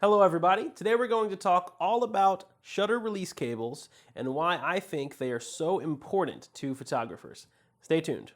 Hello everybody. Today we're going to talk all about shutter release cables and why I think they are so important to photographers. Stay tuned.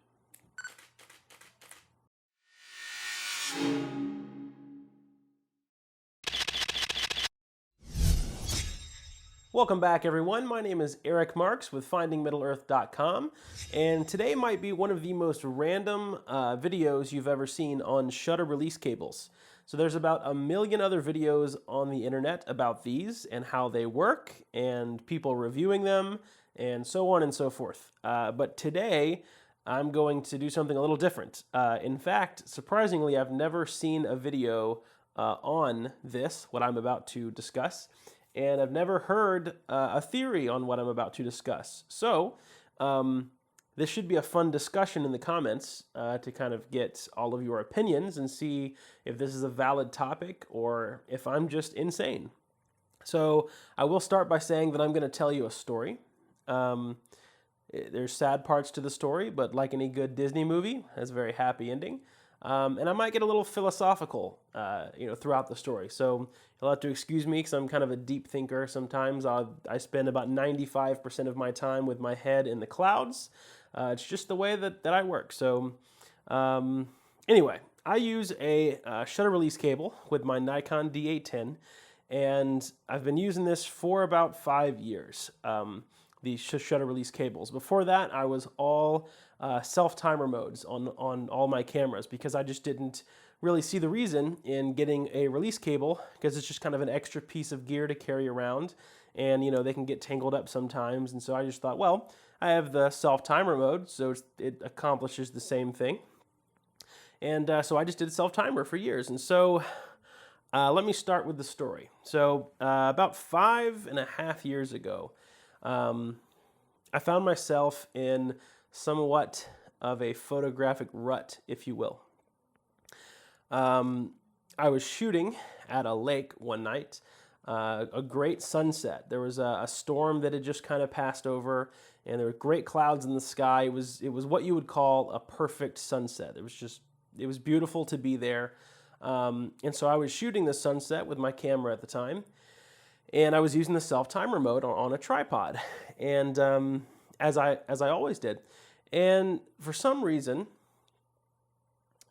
Welcome back everyone. My name is Eric Marks with FindingMiddleEarth.com, and today might be one of the most random videos you've ever seen on shutter release cables. So there's about a million other videos on the internet about these and how they work and people reviewing them and so on and so forth. But today I'm going to do something a little different. In fact, surprisingly, I've never seen a video on this, what I'm about to discuss, and I've never heard a theory on what I'm about to discuss. So this should be a fun discussion in the comments to kind of get all of your opinions and see if this is a valid topic or if I'm just insane. So I will start by saying that I'm going to tell you a story. There's sad parts to the story, but like any good Disney movie, it has a very happy ending. And I might get a little philosophical, throughout the story. So you'll have to excuse me because I'm kind of a deep thinker. Sometimes I spend about 95% of my time with my head in the clouds. It's just the way that I work. So anyway, I use a shutter release cable with my Nikon D810, and I've been using this for about 5 years. These shutter release cables. Before that, I was all self-timer modes on all my cameras because I just didn't really see the reason in getting a release cable because it's just kind of an extra piece of gear to carry around, and they can get tangled up sometimes. And so I just thought, well, I have the self-timer mode, so it accomplishes the same thing. And so I just did self-timer for years. And so let me start with the story. So about 5.5 years ago, I found myself in somewhat of a photographic rut, if you will. I was shooting at a lake one night, a great sunset. There was a storm that had just kind of passed over, and there were great clouds in the sky. It was what you would call a perfect sunset. It was beautiful to be there. And so I was shooting the sunset with my camera at the time, and I was using the self-timer mode on a tripod, and as I always did. And for some reason,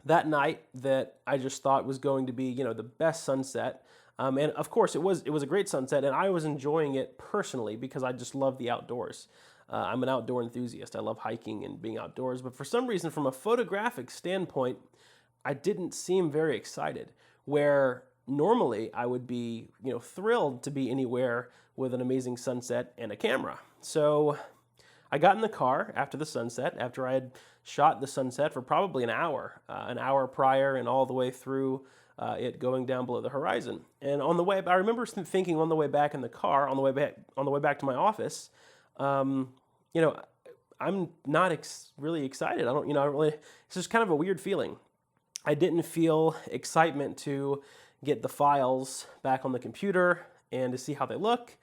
that night that I just thought was going to be, the best sunset, and of course it was a great sunset, and I was enjoying it personally because I just love the outdoors. I'm an outdoor enthusiast. I love hiking and being outdoors, but for some reason, from a photographic standpoint, I didn't seem very excited, where normally I would be, thrilled to be anywhere with an amazing sunset and a camera. So I got in the car after the sunset, after I had shot the sunset for probably an hour prior and all the way through it going down below the horizon. And on the way, I remember thinking on the way back in the car, on the way back to my office, I'm not really excited. I don't really, it's just kind of a weird feeling. I didn't feel excitement to get the files back on the computer and to see how they look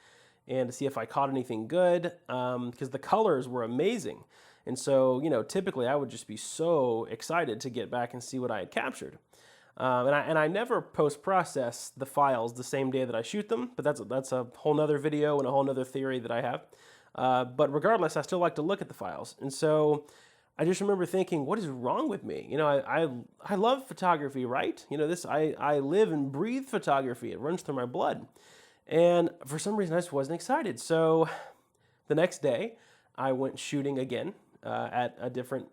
and to see if I caught anything good, because the colors were amazing. And so, typically I would just be so excited to get back and see what I had captured. And I never post-process the files the same day that I shoot them, but that's a whole nother video and a whole nother theory that I have. But regardless, I still like to look at the files. And so I just remember thinking, what is wrong with me? I love photography, right? I live and breathe photography. It runs through my blood. And for some reason, I just wasn't excited. So the next day, I went shooting again at a different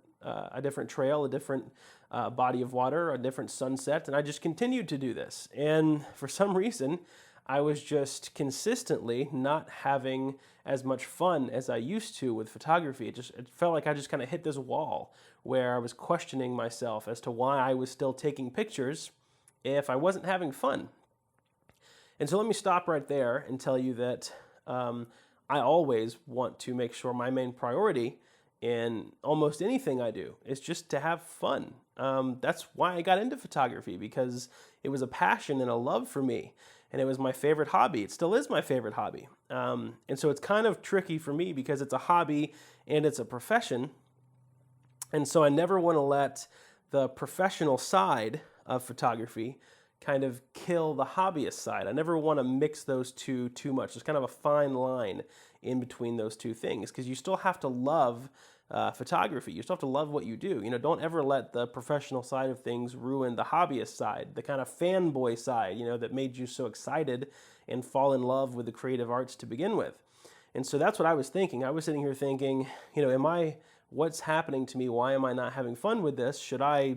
trail, a different body of water, a different sunset, and I just continued to do this. And for some reason, I was just consistently not having as much fun as I used to with photography. It felt like I just kind of hit this wall where I was questioning myself as to why I was still taking pictures if I wasn't having fun. And so let me stop right there and tell you that I always want to make sure my main priority in almost anything I do is just to have fun. That's why I got into photography, because it was a passion and a love for me. And it was my favorite hobby. It still is my favorite hobby. And so it's kind of tricky for me because it's a hobby and it's a profession. And so I never want to let the professional side of photography kind of kill the hobbyist side. I never want to mix those two too much. There's kind of a fine line in between those two things, because you still have to love photography. You still have to love what you do. You know, don't ever let the professional side of things ruin the hobbyist side, the kind of fanboy side, you know, that made you so excited and fall in love with the creative arts to begin with. And so that's what I was thinking. I was sitting here thinking, you know, what's happening to me? Why am I not having fun with this? Should I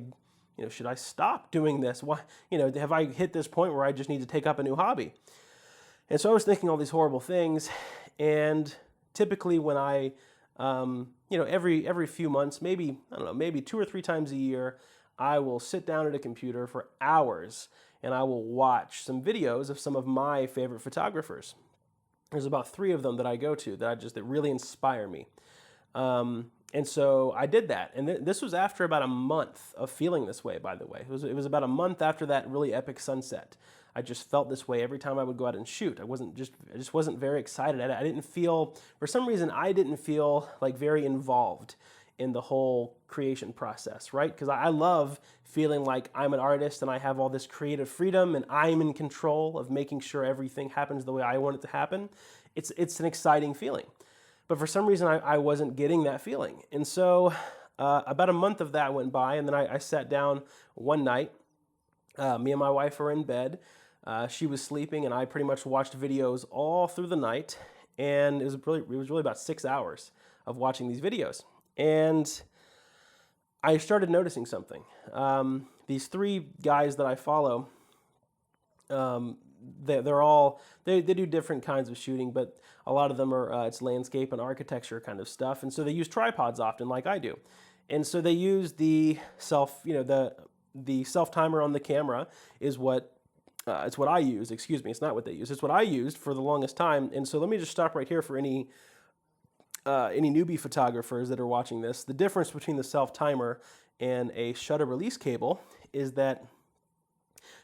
stop doing this? Why, you know, have I hit this point where I just need to take up a new hobby? And so I was thinking all these horrible things. And typically when I, you know, every few months, maybe, I don't know, maybe 2 or 3 times a year, I will sit down at a computer for hours and I will watch some videos of some of my favorite photographers. There's about 3 of them that I go to that really inspire me. And so I did that. And this was after about a month of feeling this way, by the way. It was about a month after that really epic sunset. I just felt this way every time I would go out and shoot. I just wasn't very excited. I didn't feel, for some reason, I didn't feel like very involved in the whole creation process, right? Because I love feeling like I'm an artist and I have all this creative freedom and I'm in control of making sure everything happens the way I want it to happen. It's an exciting feeling. But for some reason, I wasn't getting that feeling. And so about a month of that went by, and then I sat down one night. Me and my wife were in bed. She was sleeping, and I pretty much watched videos all through the night. And it was really about 6 hours of watching these videos. And I started noticing something. These 3 guys that I follow, they do different kinds of shooting, but a lot of them are it's landscape and architecture kind of stuff, and so they use tripods often, like I do, and so they use the self timer on the camera is what it's what I use. Excuse me, it's not what they use. It's what I used for the longest time. And so let me just stop right here for any newbie photographers that are watching this. The difference between the self timer and a shutter release cable is that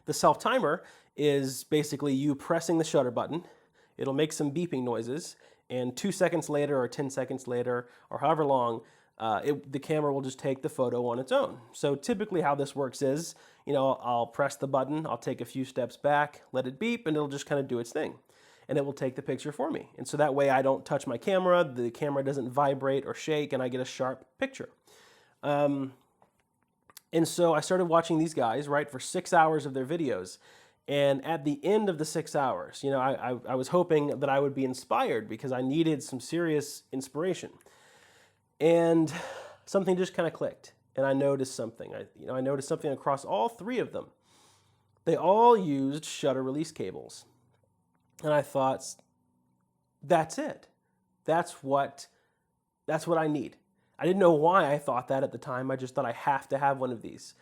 the self timer is basically you pressing the shutter button. It'll make some beeping noises, and 2 seconds later or 10 seconds later or however long, the camera will just take the photo on its own. So typically how this works is, you know, I'll press the button, I'll take a few steps back, let it beep, and it'll just kind of do its thing. And it will take the picture for me. And so that way I don't touch my camera, the camera doesn't vibrate or shake, and I get a sharp picture. And so I started watching these guys, right, for 6 hours of their videos. And at the end of the 6 hours, you know, I was hoping that I would be inspired because I needed some serious inspiration. And something just kind of clicked, and I noticed something. I noticed something across all 3 of them. They all used shutter release cables. And I thought, that's it. That's what I need. I didn't know why I thought that at the time. I just thought I have to have one of these.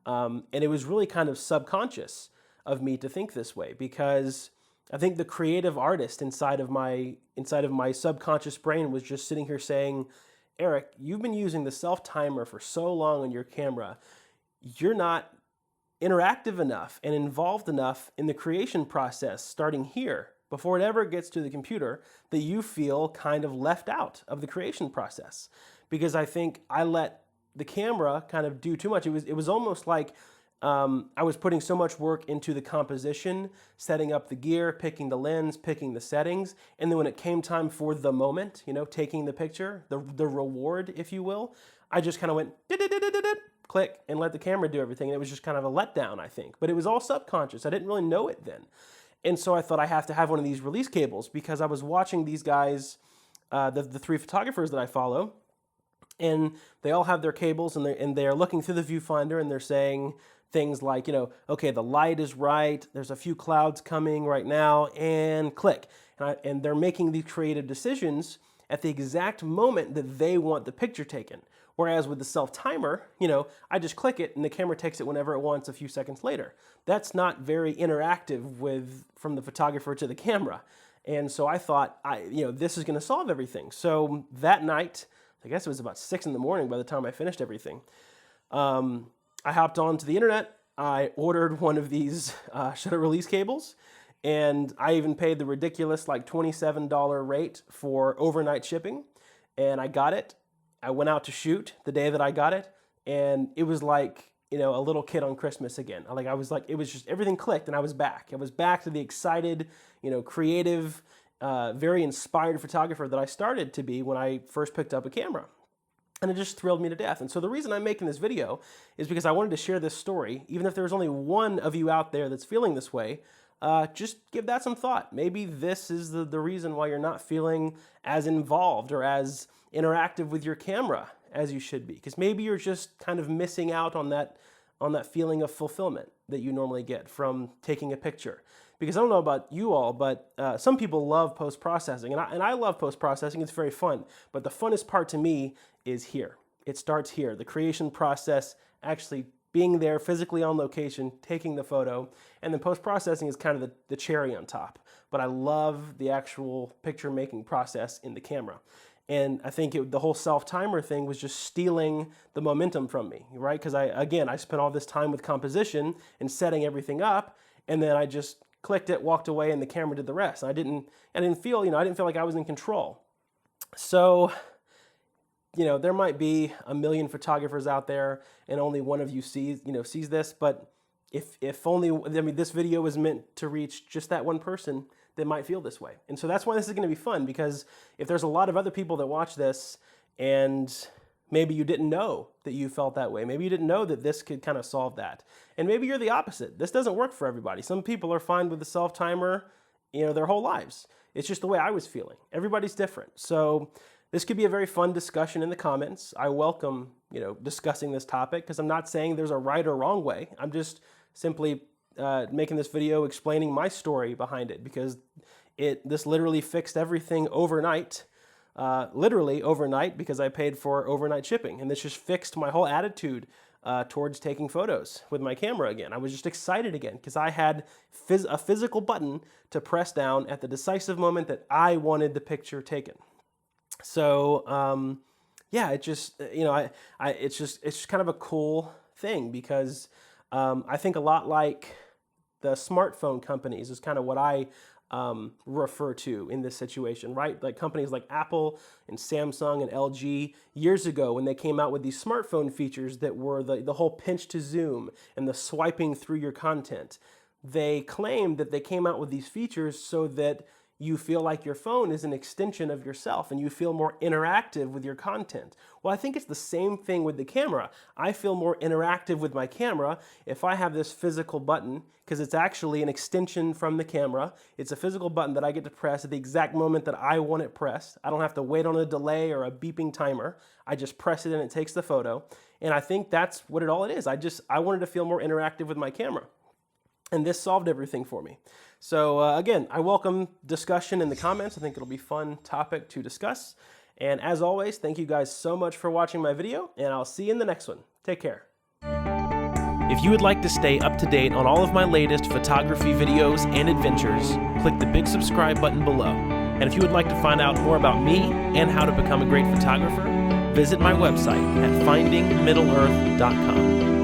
And it was really kind of subconscious of me to think this way, because I think the creative artist inside of my subconscious brain was just sitting here saying, Eric, you've been using the self timer for so long on your camera. You're not interactive enough and involved enough in the creation process starting here before it ever gets to the computer that you feel kind of left out of the creation process. Because I think I let the camera kind of do too much. It was almost like I was putting so much work into the composition, setting up the gear, picking the lens, picking the settings, and then when it came time for the moment, you know, taking the picture, the reward, if you will, I just kind of went click and let the camera do everything. And it was just kind of a letdown, I think. But it was all subconscious. I didn't really know it then. And so I thought I have to have one of these release cables, because I was watching these guys, the 3 photographers that I follow, and they all have their cables, and they are looking through the viewfinder, and they're saying things like, you know, okay, the light is right, there's a few clouds coming right now, and click. And they're making these creative decisions at the exact moment that they want the picture taken. Whereas with the self-timer, you know, I just click it and the camera takes it whenever it wants a few seconds later. That's not very interactive from the photographer to the camera. And so I thought, this is going to solve everything. So that night, I guess it was about 6 in the morning by the time I finished everything, I hopped onto the internet. I ordered one of these shutter release cables, and I even paid the ridiculous like $27 rate for overnight shipping, and I got it. I went out to shoot the day that I got it, and it was like a little kid on Christmas again. I was like, it was just, everything clicked and I was back. I was back to the excited, creative, very inspired photographer that I started to be when I first picked up a camera. And it just thrilled me to death. And so the reason I'm making this video is because I wanted to share this story. Even if there's only one of you out there that's feeling this way, just give that some thought. Maybe this is the reason why you're not feeling as involved or as interactive with your camera as you should be. Because maybe you're just kind of missing out on that feeling of fulfillment that you normally get from taking a picture. Because I don't know about you all, but some people love post-processing, and I love post-processing. It's very fun. But the funnest part to me is here. It starts here. The creation process, actually being there physically on location, taking the photo, and then post-processing is kind of the cherry on top. But I love the actual picture-making process in the camera. And I think the whole self-timer thing was just stealing the momentum from me, right? Because I spent all this time with composition and setting everything up, and then I just clicked it, walked away, and the camera did the rest. I didn't feel like I was in control. So, there might be a million photographers out there, and only one of you sees this. But if only, this video was meant to reach just that one person that might feel this way. And so that's why this is going to be fun, because if there's a lot of other people that watch this, and maybe you didn't know that you felt that way. Maybe you didn't know that this could kind of solve that. And maybe you're the opposite. This doesn't work for everybody. Some people are fine with the self-timer, their whole lives. It's just the way I was feeling. Everybody's different. So this could be a very fun discussion in the comments. I welcome, discussing this topic, because I'm not saying there's a right or wrong way. I'm just simply making this video explaining my story behind it, because this literally fixed everything overnight. Literally overnight, because I paid for overnight shipping. And this just fixed my whole attitude towards taking photos with my camera again. I was just excited again because I had a physical button to press down at the decisive moment that I wanted the picture taken. So yeah, it just, it's just kind of a cool thing, because I think a lot like the smartphone companies is kind of what I refer to in this situation, right? Like companies like Apple and Samsung and LG years ago, when they came out with these smartphone features that were the whole pinch to zoom and the swiping through your content. They claimed that they came out with these features so that you feel like your phone is an extension of yourself and you feel more interactive with your content. Well, I think it's the same thing with the camera. I feel more interactive with my camera if I have this physical button, because it's actually an extension from the camera. It's a physical button that I get to press at the exact moment that I want it pressed. I don't have to wait on a delay or a beeping timer. I just press it and it takes the photo. And I think that's what it all is. I wanted to feel more interactive with my camera. And this solved everything for me. So again, I welcome discussion in the comments. I think it'll be a fun topic to discuss. And as always, thank you guys so much for watching my video, and I'll see you in the next one. Take care. If you would like to stay up to date on all of my latest photography videos and adventures, click the big subscribe button below. And if you would like to find out more about me and how to become a great photographer, visit my website at findingmiddleearth.com.